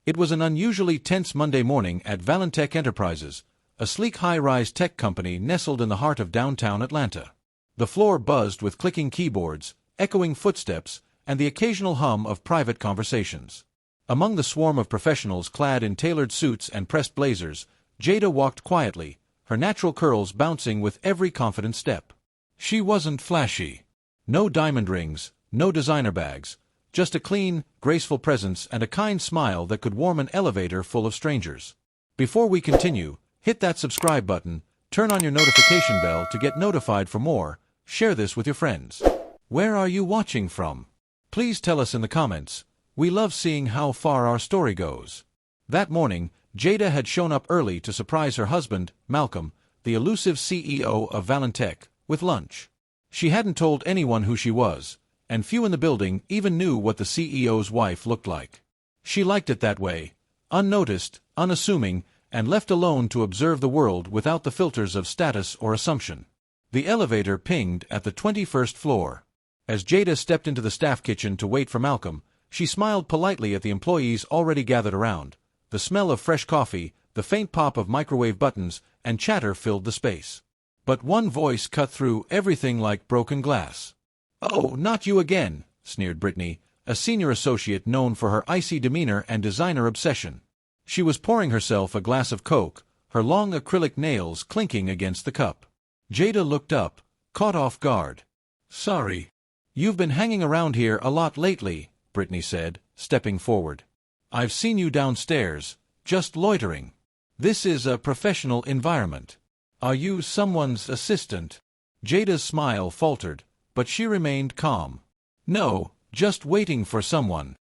It was an unusually tense Monday morning at Valentech Enterprises, a sleek high-rise tech company nestled in the heart of downtown Atlanta. The floor buzzed with clicking keyboards, echoing footsteps, and the occasional hum of private conversations. Among the swarm of professionals clad in tailored suits and pressed blazers, Jada walked quietly, her natural curls bouncing with every confident step. She wasn't flashy. No diamond rings, no designer bags, just a clean, graceful presence and a kind smile that could warm an elevator full of strangers. Before we continue, hit that subscribe button, turn on your notification bell to get notified for more, share this with your friends. Where are you watching from? Please tell us in the comments. We love seeing how far our story goes. That morning, Jada had shown up early to surprise her husband, Malcolm, the elusive CEO of Valentech, with lunch. She hadn't told anyone who she was, and few in the building even knew what the CEO's wife looked like. She liked it that way, unnoticed, unassuming, and left alone to observe the world without the filters of status or assumption. The elevator pinged at the 21st floor. As Jada stepped into the staff kitchen to wait for Malcolm, she smiled politely at the employees already gathered around. The smell of fresh coffee, the faint pop of microwave buttons, and chatter filled the space. But one voice cut through everything like broken glass. "Oh, not you again," sneered Brittany, a senior associate known for her icy demeanor and designer obsession. She was pouring herself a glass of Coke, her long acrylic nails clinking against the cup. Jada looked up, caught off guard. "Sorry. You've been hanging around here a lot lately," Brittany said, stepping forward. "I've seen you downstairs, just loitering. This is a professional environment. Are you someone's assistant?" Jada's smile faltered, but she remained calm. "No, just waiting for someone."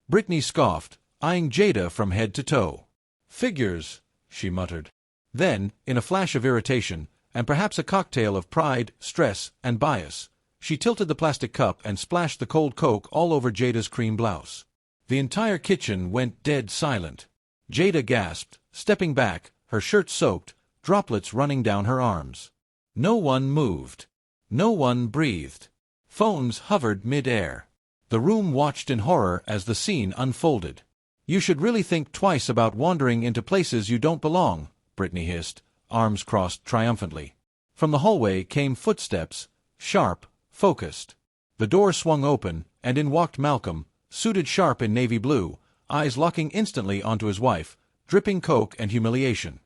Brittany scoffed, eyeing Jada from head to toe. "Figures," she muttered. Then, in a flash of irritation, and perhaps a cocktail of pride, stress, and bias, she tilted the plastic cup and splashed the cold Coke all over Jada's cream blouse. The entire kitchen went dead silent. Jada gasped, stepping back, her shirt soaked, droplets running down her arms. No one moved. No one breathed. Phones hovered mid-air. The room watched in horror as the scene unfolded. "You should really think twice about wandering into places you don't belong," Brittany hissed, arms crossed triumphantly. From the hallway came footsteps, sharp, focused. The door swung open, and in walked Malcolm, suited sharp in navy blue, eyes locking instantly onto his wife, dripping Coke and humiliation.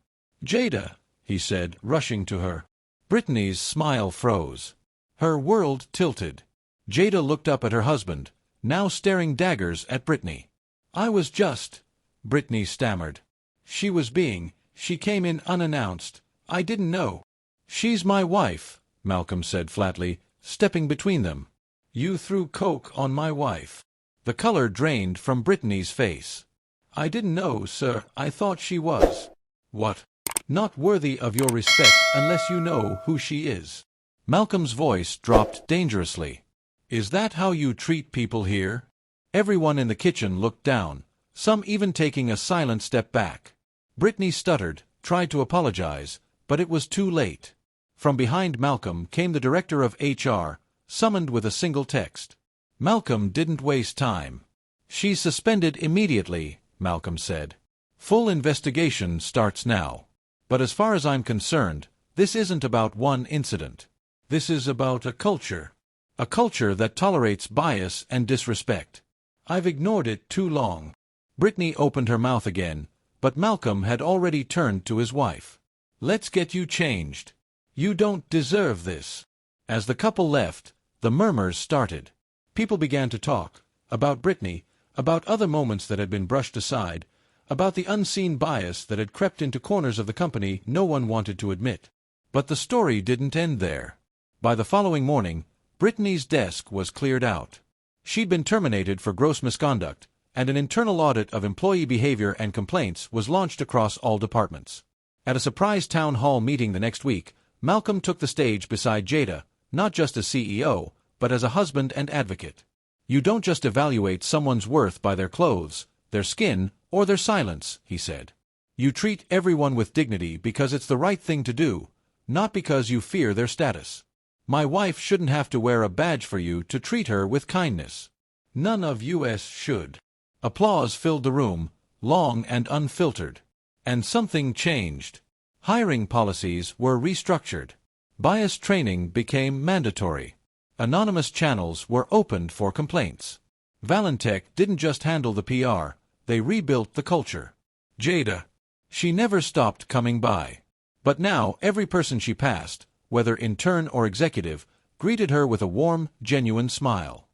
"Jada," he said, rushing to her. Brittany's smile froze. Her world tilted. Jada looked up at her husband, now staring daggers at Brittany. "I was just," Brittany stammered. She came in unannounced. I didn't know." "She's my wife," Malcolm said flatly, stepping between them. "You threw Coke on my wife." The color drained from Brittany's face. "I didn't know, sir. I thought she was." "What?" "Not worthy of your respect unless you know who she is." Malcolm's voice dropped dangerously. "Is that how you treat people here?" Everyone in the kitchen looked down, some even taking a silent step back. Brittany stuttered, tried to apologize, but it was too late. From behind Malcolm came the director of HR, summoned with a single text. Malcolm didn't waste time. "She's suspended immediately," Malcolm said. "Full investigation starts now. But as far as I'm concerned, this isn't about one incident. This is about a culture. A culture that tolerates bias and disrespect. I've ignored it too long." Brittany opened her mouth again, but Malcolm had already turned to his wife. "Let's get you changed. You don't deserve this." As the couple left, the murmurs started. People began to talk, about Brittany, about other moments that had been brushed aside, about the unseen bias that had crept into corners of the company no one wanted to admit. But the story didn't end there. By the following morning, Brittany's desk was cleared out. She'd been terminated for gross misconduct, and an internal audit of employee behavior and complaints was launched across all departments. At a surprise town hall meeting the next week, Malcolm took the stage beside Jada, not just as CEO, but as a husband and advocate. "You don't just evaluate someone's worth by their clothes, their skin, or their silence," he said. "You treat everyone with dignity because it's the right thing to do, not because you fear their status. My wife shouldn't have to wear a badge for you to treat her with kindness. None of us should." Applause filled the room, long and unfiltered. And something changed. Hiring policies were restructured. Bias training became mandatory. Anonymous channels were opened for complaints. Valentech didn't just handle the PR, they rebuilt the culture. Jada. She never stopped coming by. But now every person she passed, whether intern or executive, greeted her with a warm, genuine smile.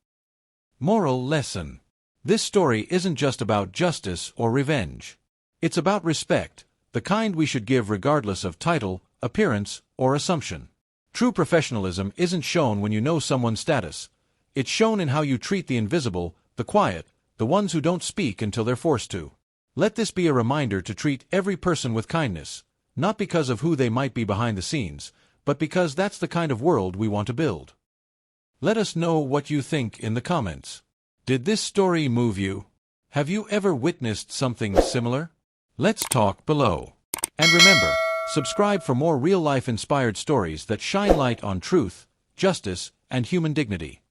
Moral lesson. This story isn't just about justice or revenge. It's about respect, the kind we should give regardless of title, appearance, or assumption. True professionalism isn't shown when you know someone's status. It's shown in how you treat the invisible, the quiet, the ones who don't speak until they're forced to. Let this be a reminder to treat every person with kindness, not because of who they might be behind the scenes, but because that's the kind of world we want to build. Let us know what you think in the comments. Did this story move you? Have you ever witnessed something similar? Let's talk below. And remember, subscribe for more real-life inspired stories that shine light on truth, justice, and human dignity.